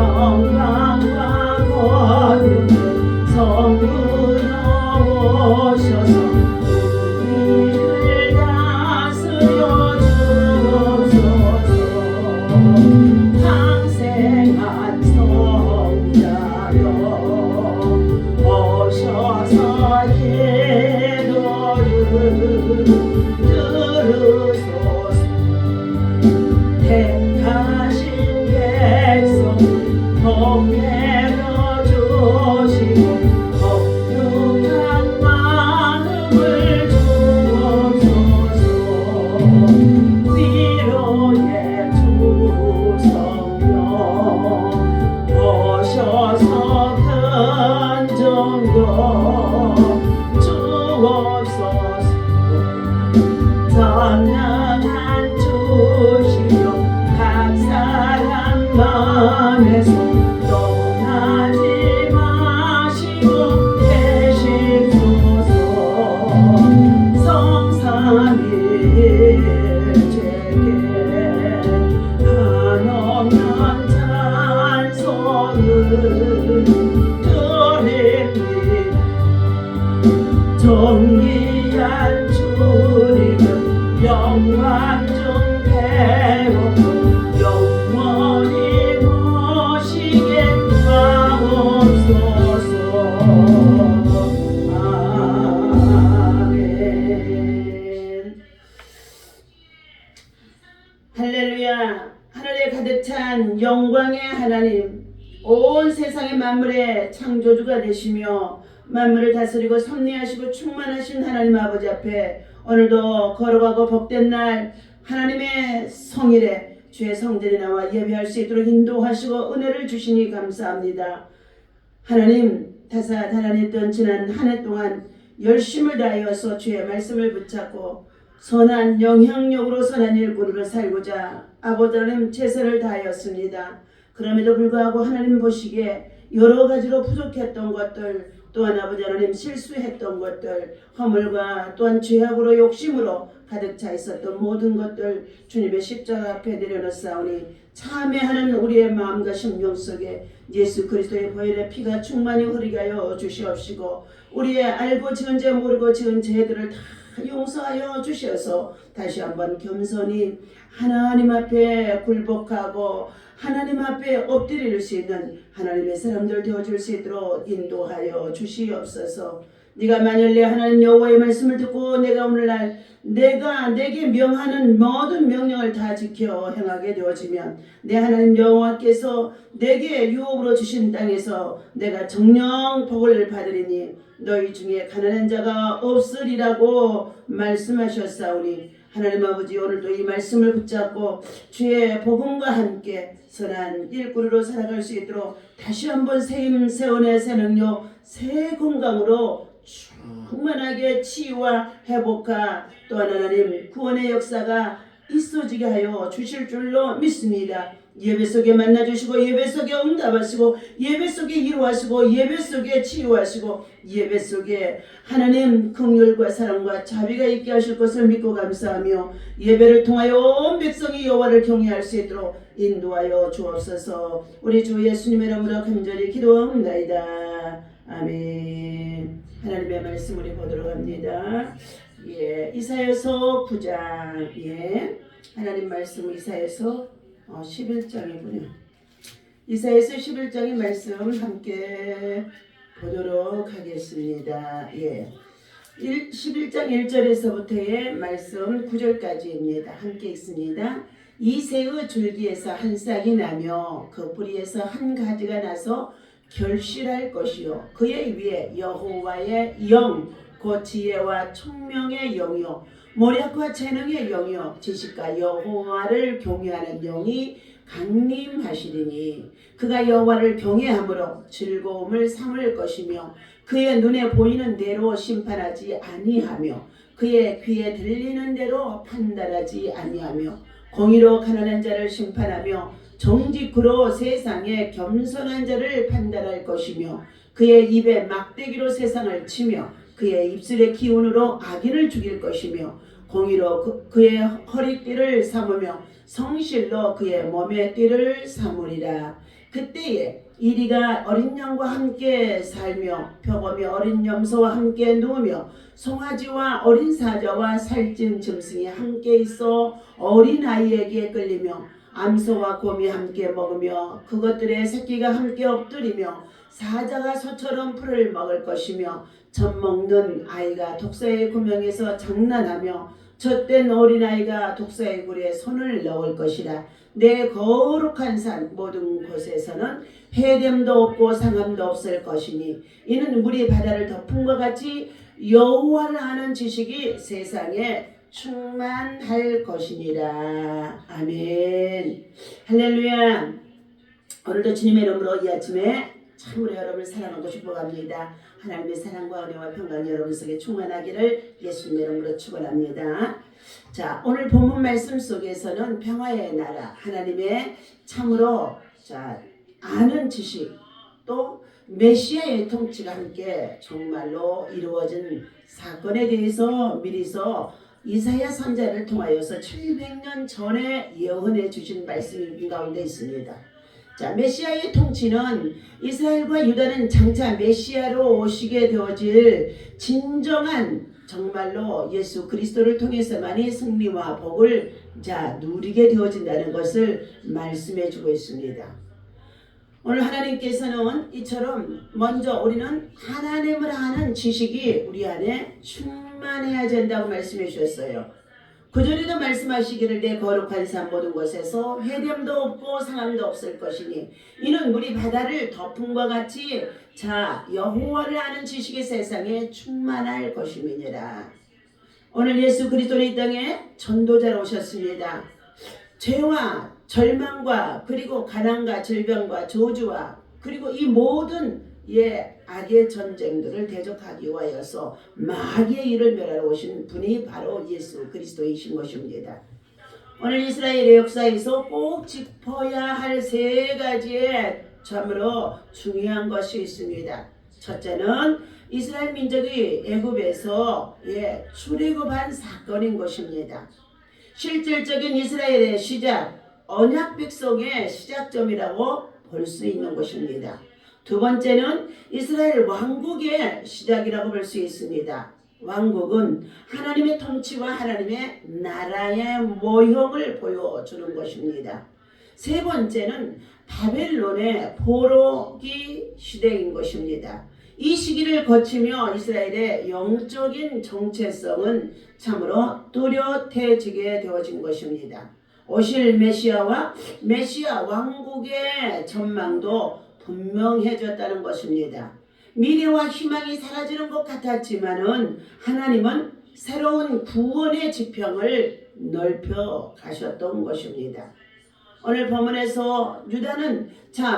영광과 권능 성부여 오셔서 우리를 다스려 주옵소서. 항생한 성자여 오셔서 기도를 들으소서. 택하신 백성 복내려 주시고 거룩한 마음을 주옵소서. 위로의 주 성령 오셔서 근정도 주옵소서. 전능한 주시여 각 사람 마음에서 떠나지 마시고 계시소서. 성삼일체께 한없는 찬송을 드립니다. 존귀한 주님을 영광 중 배우고 영원히 모시게 하옵소서. 아멘. 할렐루야. 하늘에 가득 찬 영광의 하나님, 온 세상의 만물의 창조주가 되시며 만물을 다스리고 섭리하시고 충만하신 하나님 아버지 앞에 오늘도 거룩하고 복된 날 하나님의 성일에 주의 성전에 나와 예배할 수 있도록 인도하시고 은혜를 주시니 감사합니다. 하나님, 다사다난했던 지난 한 해 동안 열심을 다하여서 주의 말씀을 붙잡고 선한 영향력으로 선한 일꾼으로 살고자 아버지 하나님 최선을 다하였습니다. 그럼에도 불구하고 하나님 보시기에 여러 가지로 부족했던 것들, 또한 아버지 하나님 실수했던 것들, 허물과 또한 죄악으로 욕심으로 가득 차 있었던 모든 것들 주님의 십자가 앞에 내려놓사오니 참회하는 우리의 마음과 심령 속에 예수 그리스도의 보혈의 피가 충만히 흐르게 하여 주시옵시고 우리의 알고 지은 죄 모르고 지은 죄들을 다 용서하여 주셔서 다시 한번 겸손히 하나님 앞에 굴복하고 하나님 앞에 엎드릴 수 있는 하나님의 사람들 되어줄 수 있도록 인도하여 주시옵소서. 네가 만일 내 하나님 여호와의 말씀을 듣고 내가 오늘날 내가 내게 명하는 모든 명령을 다 지켜 행하게 되어지면 내 하나님 여호와께서 내게 유업으로 주신 땅에서 내가 정령 복을 받으리니 너희 중에 가난한 자가 없으리라고 말씀하셨사오니 하나님 아버지, 오늘도 이 말씀을 붙잡고 주의 복음과 함께 선한 일꾼으로 살아갈 수 있도록 다시 한번 새힘 새온의 새 능력 새 건강으로 충만하게 치유와 회복과 또한 하나님 구원의 역사가 있어지게 하여 주실 줄로 믿습니다. 예배 속에 만나주시고 예배 속에 응답하시고 예배 속에 이루하시고 예배 속에 치유하시고 예배 속에 하나님 긍휼과 사랑과 자비가 있게 하실 것을 믿고 감사하며 예배를 통하여 온 백성이 여호와를 경외할 수 있도록 인도하여 주옵소서. 우리 주 예수님의 이름으로 간절히 기도합니다. 아멘. 하나님의 말씀 우리 보도록 합니다. 이사야서 9장 하나님 말씀 이사야서 11장이군요. 이사야서 11장의 말씀 함께 보도록 하겠습니다. 11장 1절에서부터의 말씀 9절까지입니다. 함께 있습니다. 이 새의 줄기에서 한 싹이 나며 그 뿌리에서 한 가지가 나서 결실할 것이요 그의 위에 여호와의 영 곧 지혜와 총명의 영이요 모략과 재능의 영이요 지식과 여호와를 경외하는 영이 강림하시리니 그가 여호와를 경외함으로 즐거움을 삼을 것이며 그의 눈에 보이는 대로 심판하지 아니하며 그의 귀에 들리는 대로 판단하지 아니하며 공의로 가난한 자를 심판하며 정직으로 세상에 겸손한 자를 판단할 것이며 그의 입에 막대기로 세상을 치며 그의 입술의 기운으로 악인을 죽일 것이며 공의로 그의 허리띠를 삼으며 성실로 그의 몸의 띠를 삼으리라. 그때에 이리가 어린 양과 함께 살며 표범이 어린 염소와 함께 누우며 송아지와 어린 사자와 살찐 짐승이 함께 있어 어린아이에게 끌리며 암소와 곰이 함께 먹으며 그것들의 새끼가 함께 엎드리며 사자가 소처럼 풀을 먹을 것이며 젖 먹는 아이가 독사의 구멍에서 장난하며 젖된 어린아이가 독사의 굴에 손을 넣을 것이라. 내 거룩한 산 모든 곳에서는 해됨도 없고 상함도 없을 것이니 이는 물이 바다를 덮음과 같이 여호와를 아는 지식이 세상에 충만할 것이니라. 아멘. 할렐루야. 오늘도 주님의 이름으로 이 아침에 참으로 여러분을 사랑하고 싶어갑니다. 하나님의 사랑과 은혜와 평강이 여러분 속에 충만하기를 예수님의 이름으로 축원합니다. 자, 오늘 본문 말씀 속에서는 평화의 나라, 하나님의 참으로 아는 지식, 또 메시아의 통치가 함께 정말로 이루어진 사건에 대해서 미리서 이사야 선지자를 통하여서 700년 전에 예언해 주신 말씀이 가운데 있습니다. 자, 메시아의 통치는 이스라엘과 유다는 장차 메시아로 오시게 되어질 진정한 정말로 예수 그리스도를 통해서만이 승리와 복을 누리게 되어진다는 것을 말씀해 주고 있습니다. 오늘 하나님께서는 이처럼 먼저 우리는 하나님을 아는 지식이 우리 안에 충만해야 된다고 말씀해 주셨어요. 그전에도 말씀하시기를 내 거룩한 산 모든 곳에서 해됨도 없고 상함도 없을 것이니 이는 물이 바다를 덮음과 같이 여호와를 아는 지식이 세상에 충만할 것임이니라. 오늘 예수 그리스도는 이 땅에 전도자로 오셨습니다. 죄와 절망과 그리고 가난과 질병과 저주와 그리고 이 모든 악의 전쟁들을 대적하기 위하여서 마귀의 일을 멸하러 오신 분이 바로 예수 그리스도이신 것입니다. 오늘 이스라엘의 역사에서 꼭 짚어야 할 세 가지의 참으로 중요한 것이 있습니다. 첫째는 이스라엘 민족이 애굽에서 출애굽한 사건인 것입니다. 실질적인 이스라엘의 시작, 언약 백성의 시작점이라고 볼 수 있는 것입니다. 두 번째는 이스라엘 왕국의 시작이라고 볼 수 있습니다. 왕국은 하나님의 통치와 하나님의 나라의 모형을 보여주는 것입니다. 세 번째는 바벨론의 포로기 시대인 것입니다. 이 시기를 거치며 이스라엘의 영적인 정체성은 참으로 뚜렷해지게 되어진 것입니다. 오실 메시아와 메시아 왕국의 전망도 분명해졌다는 것입니다. 미래와 희망이 사라지는 것 같았지만은 하나님은 새로운 구원의 지평을 넓혀 가셨던 것입니다. 오늘 본문에서 유다는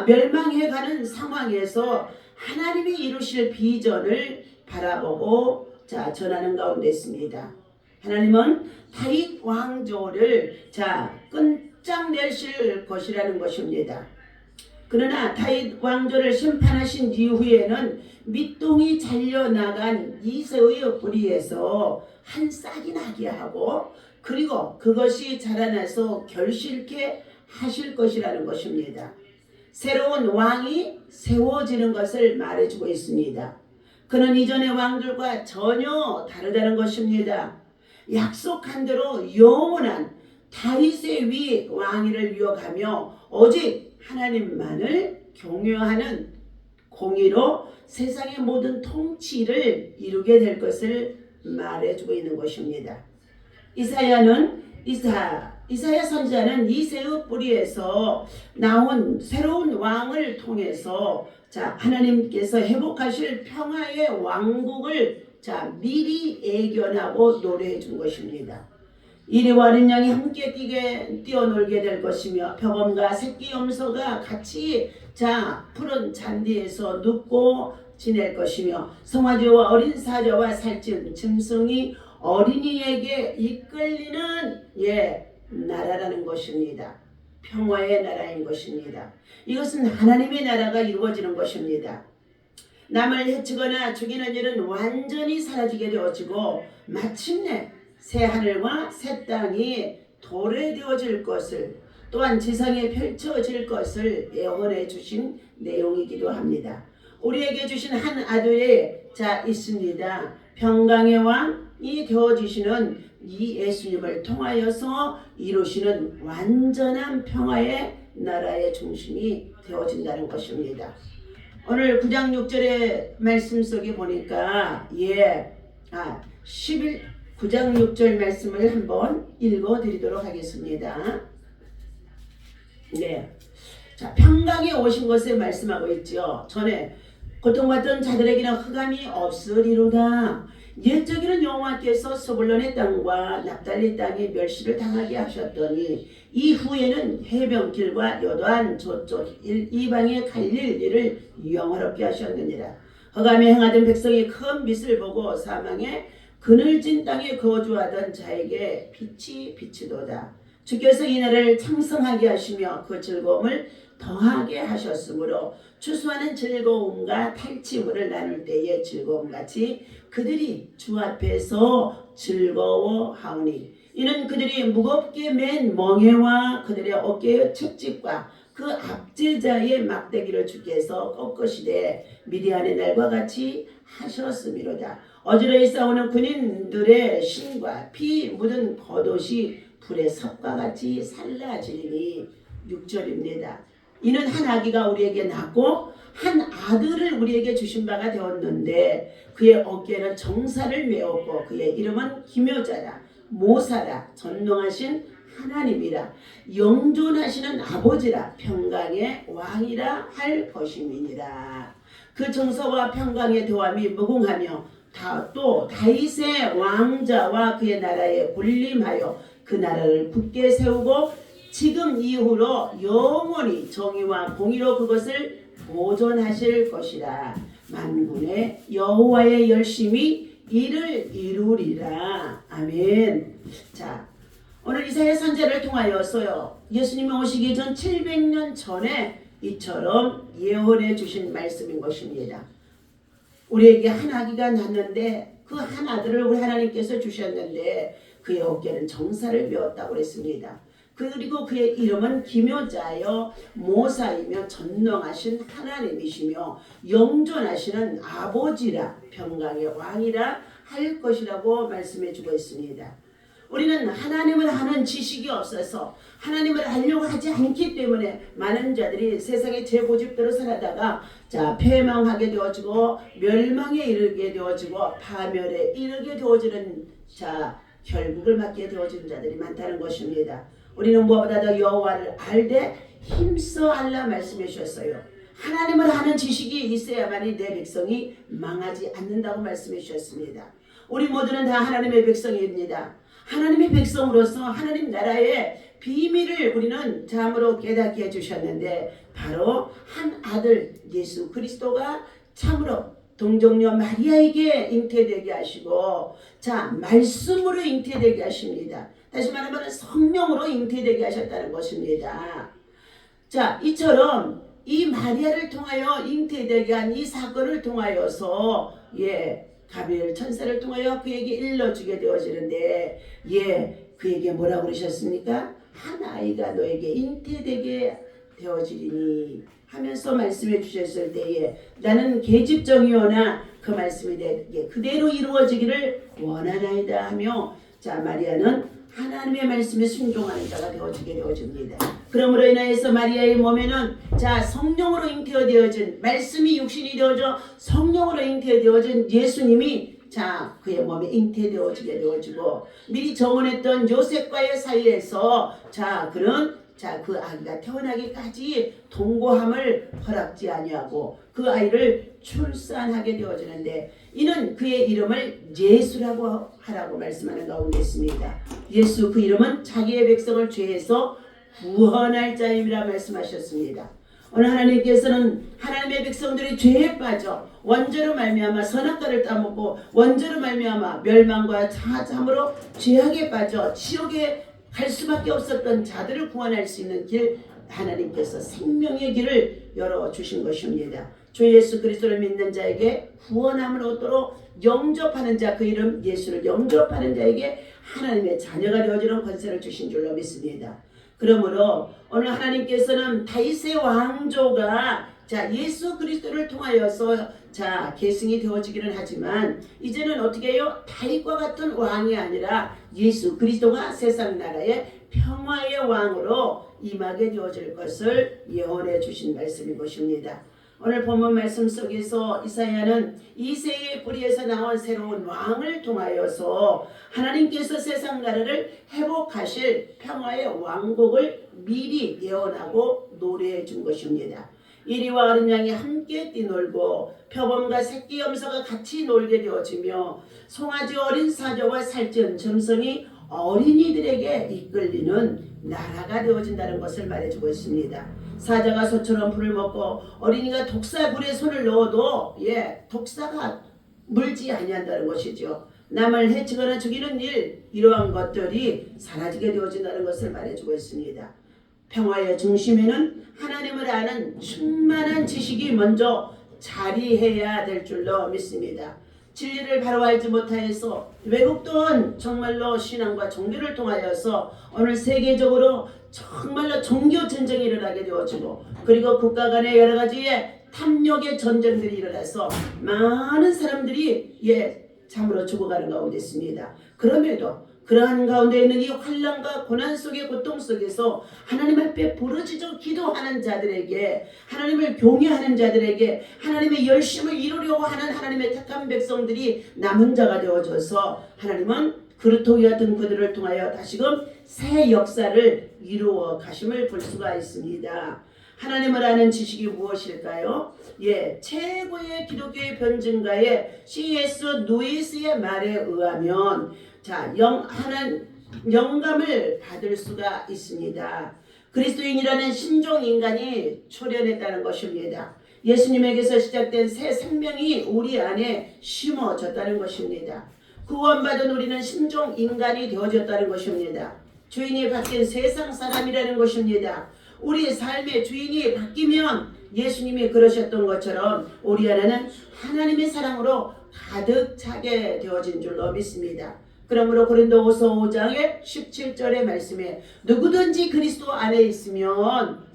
멸망해가는 상황에서 하나님이 이루실 비전을 바라보고 전하는 가운데 있습니다. 하나님은 다윗 왕조를 끝장내실 것이라는 것입니다. 그러나 다윗 왕조를 심판하신 이후에는 밑동이 잘려나간 이새의 뿌리에서 한 싹이 나게 하고 그리고 그것이 자라나서 결실케 하실 것이라는 것입니다. 새로운 왕이 세워지는 것을 말해주고 있습니다. 그는 이전의 왕들과 전혀 다르다는 것입니다. 약속한 대로 영원한 다윗의 위 왕위를 이어가며 오직 하나님만을 경외하는 공의로 세상의 모든 통치를 이루게 될 것을 말해주고 있는 것입니다. 이사야 선지자는 이새의 뿌리에서 나온 새로운 왕을 통해서 하나님께서 회복하실 평화의 왕국을 미리 예견하고 노래해 준 것입니다. 이리와 어린 양이 함께 뛰어놀게 될 것이며 표범과 새끼 염소가 같이 푸른 잔디에서 눕고 지낼 것이며 송아지와 어린 사자와 살찐 짐승이 어린이에게 이끌리는 나라라는 것입니다. 평화의 나라인 것입니다. 이것은 하나님의 나라가 이루어지는 것입니다. 남을 해치거나 죽이는 일은 완전히 사라지게 되어지고 마침내 새 하늘과 새 땅이 도래되어질 것을 또한 지상에 펼쳐질 것을 예언해 주신 내용이기도 합니다. 우리에게 주신 한 아들이 있습니다. 평강의 왕이 되어주시는 이 예수님을 통하여서 이루시는 완전한 평화의 나라의 중심이 되어진다는 것입니다. 오늘 9장 6절의 말씀 속에 보니까 9장 6절 말씀을 한번 읽어드리도록 하겠습니다. 네, 자, 평강에 오신 것을 말씀하고 있죠. 전에 고통받던 자들에게는 흑암이 없으리로다. 옛적에는 여호와께서 스불론의 땅과 납달리 땅에 멸시를 당하게 하셨더니 이후에는 해변길과 요단 저쪽 이방에 갈릴 일을 영화롭게 하셨느니라. 흑암에 행하던 백성이 큰 빛을 보고 사망에 그늘진 땅에 거주하던 자에게 빛이 비치도다. 주께서 이 나라를 창성하게 하시며 그 즐거움을 더하게 하셨으므로 추수하는 즐거움과 탈취물을 나눌 때의 즐거움같이 그들이 주 앞에서 즐거워하오니 이는 그들이 무겁게 맨 멍에와 그들의 어깨의 채찍과 그 압제자의 막대기를 주께서 꺾으시되 미디안의 날과 같이 하셨음이로다. 어지러이 싸우는 군인들의 신과 피 묻은 겉옷이 불의 섭과 같이 살라지니 6절입니다. 이는 한 아기가 우리에게 낳고 한 아들을 우리에게 주신 바가 되었는데 그의 어깨에는 정사를 메었고 그의 이름은 기묘자라 모사라 전능하신 하나님이라 영존하시는 아버지라 평강의 왕이라 할 것임이니라. 그 정서와 평강의 도함이 무궁하며 또 다윗의 왕자와 그의 나라에 군림하여 그 나라를 굳게 세우고 지금 이후로 영원히 정의와 공의로 그것을 보존하실 것이라. 만군의 여호와의 열심히 이를 이루리라. 아멘. 자, 오늘 이사야 선지자를 통하여서요 예수님이 오시기 전 700년 전에 이처럼 예언해 주신 말씀인 것입니다. 우리에게 한 아기가 낳는데 그 한 아들을 우리 하나님께서 주셨는데 그의 어깨는 정사를 메었다고 그랬습니다. 그리고 그의 이름은 기묘자여 모사이며 전능하신 하나님이시며 영존하시는 아버지라 평강의 왕이라 할 것이라고 말씀해 주고 있습니다. 우리는 하나님을 아는 지식이 없어서 하나님을 알려고 하지 않기 때문에 많은 자들이 세상의 제 고집대로 살아다가 패망하게 되어지고 멸망에 이르게 되어지고 파멸에 이르게 되어지는 결국을 맞게 되어지는 자들이 많다는 것입니다. 우리는 무엇보다 더 여호와를 알되 힘써 알라 말씀해 주셨어요. 하나님을 아는 지식이 있어야만이 내 백성이 망하지 않는다고 말씀해 주셨습니다. 우리 모두는 다 하나님의 백성입니다. 하나님의 백성으로서 하나님 나라의 비밀을 우리는 참으로 깨닫게 해주셨는데 바로 한 아들 예수 그리스도가 참으로 동정녀 마리아에게 잉태되게 하시고 말씀으로 잉태되게 하십니다. 다시 말하면 성령으로 잉태되게 하셨다는 것입니다. 이처럼 이 마리아를 통하여 잉태되게 한 이 사건을 통하여서 가브리엘 천사를 통하여 그에게 일러주게 되어지는데 그에게 뭐라고 그러셨습니까? 한 아이가 너에게 잉태되게 되어지리니 하면서 말씀해 주셨을 때에 나는 계집종이오나 그 말씀이 내게 그대로 이루어지기를 원하나이다 하며 마리아는 하나님의 말씀에 순종하는 자가 되어지게 되어집니다. 그러므로 인하여서 마리아의 몸에는 성령으로 잉태되어진 말씀이 육신이 되어져 성령으로 잉태되어진 예수님이 그의 몸에 잉태되어지게 되어지고 미리 정언했던 요셉과의 사이에서 그런 그 아기가 태어나기까지 동거함을 허락지 아니하고 그 아이를 출산하게 되어지는데 이는 그의 이름을 예수라고 하라고 말씀하는 가운데 있습니다. 예수 그 이름은 자기의 백성을 죄에서 구원할 자임이라 말씀하셨습니다. 오늘 하나님께서는 하나님의 백성들이 죄에 빠져 원죄로 말미암아 선악과를 따먹고 원죄로 말미암아 멸망과 참으로 죄악에 빠져 지옥에 갈 수밖에 없었던 자들을 구원할 수 있는 길 하나님께서 생명의 길을 열어주신 것입니다. 주 예수 그리스도를 믿는 자에게 구원함을 얻도록 영접하는 자 그 이름 예수를 영접하는 자에게 하나님의 자녀가 되어지는 권세를 주신 줄로 믿습니다. 그러므로 오늘 하나님께서는 다윗의 왕조가 예수 그리스도를 통하여서 계승이 되어지기는 하지만 이제는 어떻게 해요? 다윗과 같은 왕이 아니라 예수 그리스도가 세상 나라의 평화의 왕으로 임하게 되어질 것을 예언해 주신 말씀인 것입니다. 오늘 본문 말씀 속에서 이사야는 이새의 뿌리에서 나온 새로운 왕을 통하여서 하나님께서 세상 나라를 회복하실 평화의 왕국을 미리 예언하고 노래해 준 것입니다. 이리와 어린 양이 함께 뛰놀고 표범과 새끼 염소가 같이 놀게 되어지며 송아지 어린 사자와 살찐 점성이 어린이들에게 이끌리는 나라가 되어진다는 것을 말해주고 있습니다. 사자가 소처럼 풀을 먹고 어린이가 독사굴에 손을 넣어도 독사가 물지 아니한다는 것이죠. 남을 해치거나 죽이는 일, 이러한 것들이 사라지게 되어진다는 것을 말해주고 있습니다. 평화의 중심에는 하나님을 아는 충만한 지식이 먼저 자리해야 될 줄로 믿습니다. 진리를 바로 알지 못하여서 외국 또한 정말로 신앙과 종교를 통하여서 오늘 세계적으로 정말로 종교 전쟁이 일어나게 되어지고 그리고 국가 간의 여러 가지의 탐욕의 전쟁들이 일어나서 많은 사람들이 참으로 죽어가는 가운데 있습니다. 그럼에도 그러한 가운데 있는 이 환난과 고난 속의 고통 속에서 하나님 앞에 부르짖어 기도하는 자들에게, 하나님을 경외하는 자들에게 하나님의 열심을 이루려고 하는 하나님의 택한 백성들이 남은 자가 되어져서 하나님은 그루토기와 등 그들을 통하여 다시금 새 역사를 이루어 가심을 볼 수가 있습니다. 하나님을 아는 지식이 무엇일까요? 최고의 기독교의 변증가의 C.S. 루이스의 말에 의하면 영감을 받을 수가 있습니다. 그리스도인이라는 신종 인간이 초련했다는 것입니다. 예수님에게서 시작된 새 생명이 우리 안에 심어졌다는 것입니다. 구원받은 우리는 신종 인간이 되어졌다는 것입니다. 주인이 바뀐 세상 사람이라는 것입니다. 우리의 삶의 주인이 바뀌면 예수님이 그러셨던 것처럼 우리 안에는 하나님의 사랑으로 가득 차게 되어진 줄로 믿습니다. 그러므로 고린도후서 5장의 17절의 말씀에 누구든지 그리스도 안에 있으면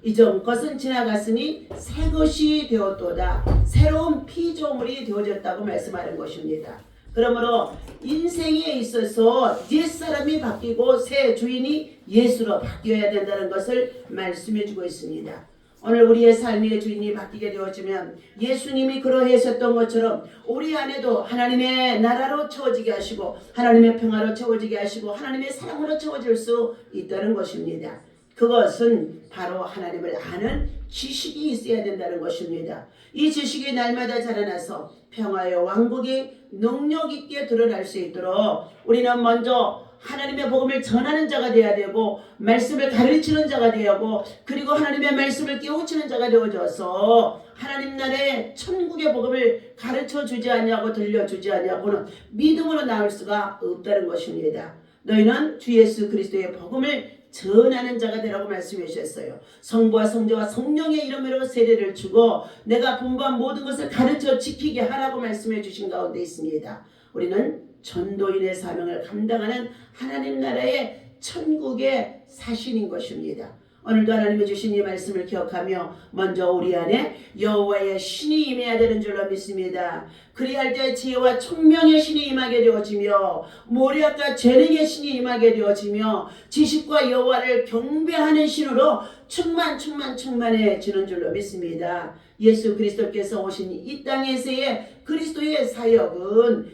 이전 것은 지나갔으니 새 것이 되었도다. 새로운 피조물이 되어졌다고 말씀하는 것입니다. 그러므로 인생에 있어서 옛사람이 바뀌고 새 주인이 예수로 바뀌어야 된다는 것을 말씀해 주고 있습니다. 오늘 우리의 삶의 주인이 바뀌게 되어지면 예수님이 그러하셨던 것처럼 우리 안에도 하나님의 나라로 채워지게 하시고 하나님의 평화로 채워지게 하시고 하나님의 사랑으로 채워질 수 있다는 것입니다. 그것은 바로 하나님을 아는 지식이 있어야 된다는 것입니다. 이 지식이 날마다 자라나서 평화의 왕국이 능력 있게 드러날 수 있도록 우리는 먼저 하나님의 복음을 전하는 자가 되어야 되고 말씀을 가르치는 자가 되어야 하고 그리고 하나님의 말씀을 깨우치는 자가 되어져서 하나님 나라의 천국의 복음을 가르쳐 주지 않냐고 들려주지 않냐고는 믿음으로 나올 수가 없다는 것입니다. 너희는 주 예수 그리스도의 복음을 전하는 자가 되라고 말씀해 주셨어요. 성부와 성자와 성령의 이름으로 세례를 주고 내가 분부한 모든 것을 가르쳐 지키게 하라고 말씀해 주신 가운데 있습니다. 우리는 전도인의 사명을 감당하는 하나님 나라의 천국의 사신인 것입니다. 오늘도 하나님이 주신 이 말씀을 기억하며 먼저 우리 안에 여호와의 신이 임해야 되는 줄로 믿습니다. 그리할 때 지혜와 총명의 신이 임하게 되어지며 모략과 재능의 신이 임하게 되어지며 지식과 여호와를 경배하는 신으로 충만해지는 줄로 믿습니다. 예수 그리스도께서 오신 이 땅에서의 그리스도의 사역은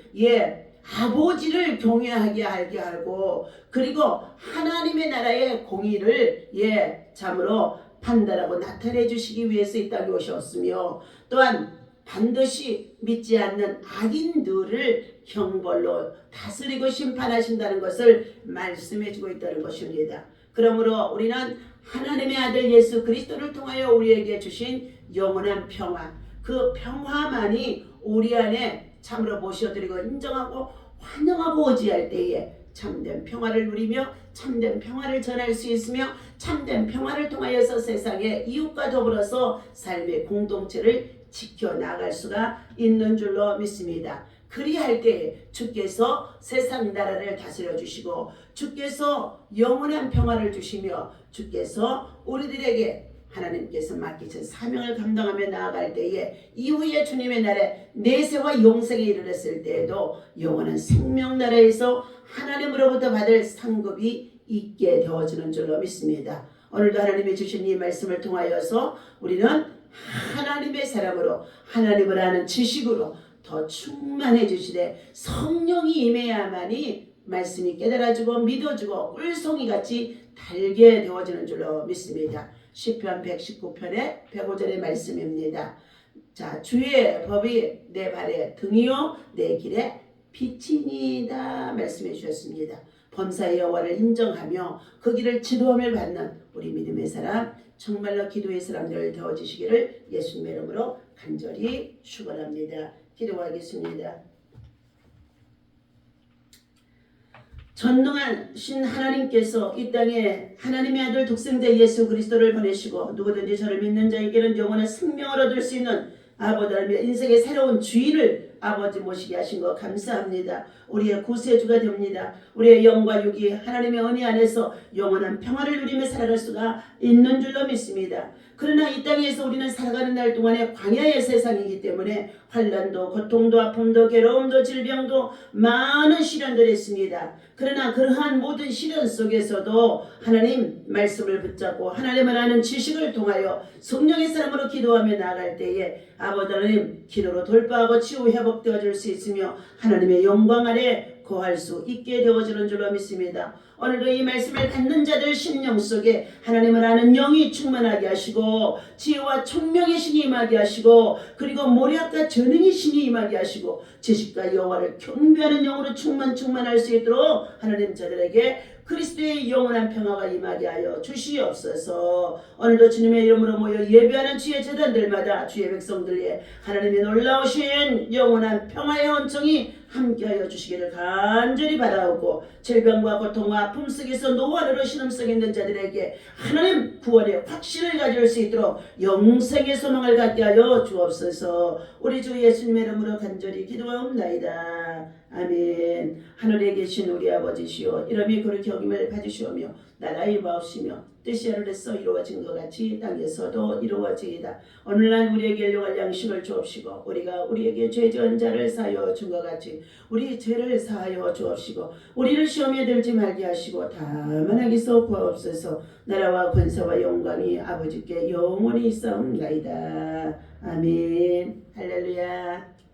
아버지를 경외하게 하게 하고 그리고 하나님의 나라의 공의를 참으로 판단하고 나타내 주시기 위해서 이 땅에 오셨으며 또한 반드시 믿지 않는 악인들을 형벌로 다스리고 심판하신다는 것을 말씀해 주고 있다는 것입니다. 그러므로 우리는 하나님의 아들 예수 그리스도를 통하여 우리에게 주신 영원한 평화, 그 평화만이 우리 안에 참으로 모셔드리고 인정하고 환영하고 의지할 때에 참된 평화를 누리며 참된 평화를 전할 수 있으며 참된 평화를 통하여서 세상의 이웃과 더불어서 삶의 공동체를 지켜나갈 수가 있는 줄로 믿습니다. 그리할 때 주께서 세상 나라를 다스려 주시고 주께서 영원한 평화를 주시며 주께서 우리들에게 하나님께서 맡기신 사명을 감당하며 나아갈 때에 이후에 주님의 날에 내세와 영생에 이르렀을 때에도 영원한 생명 나라에서 하나님으로부터 받을 상급이 있게 되어지는 줄로 믿습니다. 오늘도 하나님이 주신 이 말씀을 통하여서 우리는 하나님의 사람으로 하나님을 아는 지식으로 더 충만해 주시되 성령이 임해야만이 말씀이 깨달아지고 믿어지고 꿀송이같이 달게 되어지는 줄로 믿습니다. 시편 119편의 105절의 말씀입니다. 자, 주의 법이 내 발에 등이요 내 길에 빛이니이다 말씀해 주셨습니다. 범사의 여호와를 인정하며 그 길을 지도함을 받는 우리 믿음의 사람, 정말로 기도의 사람들 되어지시기를 예수님의 이름으로 간절히 축원합니다. 기도하겠습니다. 전능하신 하나님께서 이 땅에 하나님의 아들 독생자 예수 그리스도를 보내시고 누구든지 저를 믿는 자에게는 영원한 생명을 얻을 수 있는 아버지 하나님의 인생의 새로운 주인을 아버지 모시게 하신 것 감사합니다. 우리의 구세주가 됩니다. 우리의 영과 육이 하나님의 은혜 안에서 영원한 평화를 누리며 살아갈 수가 있는 줄로 믿습니다. 그러나 이 땅에서 우리는 살아가는 날 동안에 광야의 세상이기 때문에 환난도 고통도 아픔도 괴로움도 질병도 많은 시련들이 있습니다. 그러나 그러한 모든 시련 속에서도 하나님 말씀을 붙잡고 하나님을 아는 지식을 통하여 성령의 사람으로 기도하며 나아갈 때에 아버지 하나님 기도로 돌파하고 치유 회복되어질 수 있으며 하나님의 영광 아래 거할 수 있게 되어지는 줄로 믿습니다. 오늘도 이 말씀을 받는 자들 심령 속에 하나님을 아는 영이 충만하게 하시고 지혜와 총명의 신이 임하게 하시고 그리고 모략과 전능의 신이 임하게 하시고 지식과 여호와를 경배하는 영으로 충만할 수 있도록 하나님 저들에게 그리스도의 영원한 평화가 임하게 하여 주시옵소서. 오늘도 주님의 이름으로 모여 예배하는 주의 제단들마다 주의 백성들의 하나님의 놀라우신 영원한 평화의 은총이 함께하여 주시기를 간절히 바라오고 질병과 고통과 아픔 속에서 노화로 신음성 있는 자들에게 하나님 구원의 확신을 가질 수 있도록 영생의 소망을 갖게 하여 주옵소서. 우리 주 예수님의 이름으로 간절히 기도하옵나이다. 아멘. 하늘에 계신 우리 아버지시여 이름이 거룩히 여김을 받으시오며 나라의 마옵시며 뜻이 하늘에서 이루어진 것 같이 땅에서도 이루어지이다. 오늘날 우리에게 일용할 양식을 주옵시고 우리가 우리에게 죄 지은 자를 사하여 준 것 같이 우리 죄를 사하여 주옵시고 우리를 시험에 들지 말게 하시고 다만 악에서 구하옵소서. 나라와 권세와 영광이 아버지께 영원히 있사옵나이다. 아멘. 할렐루야.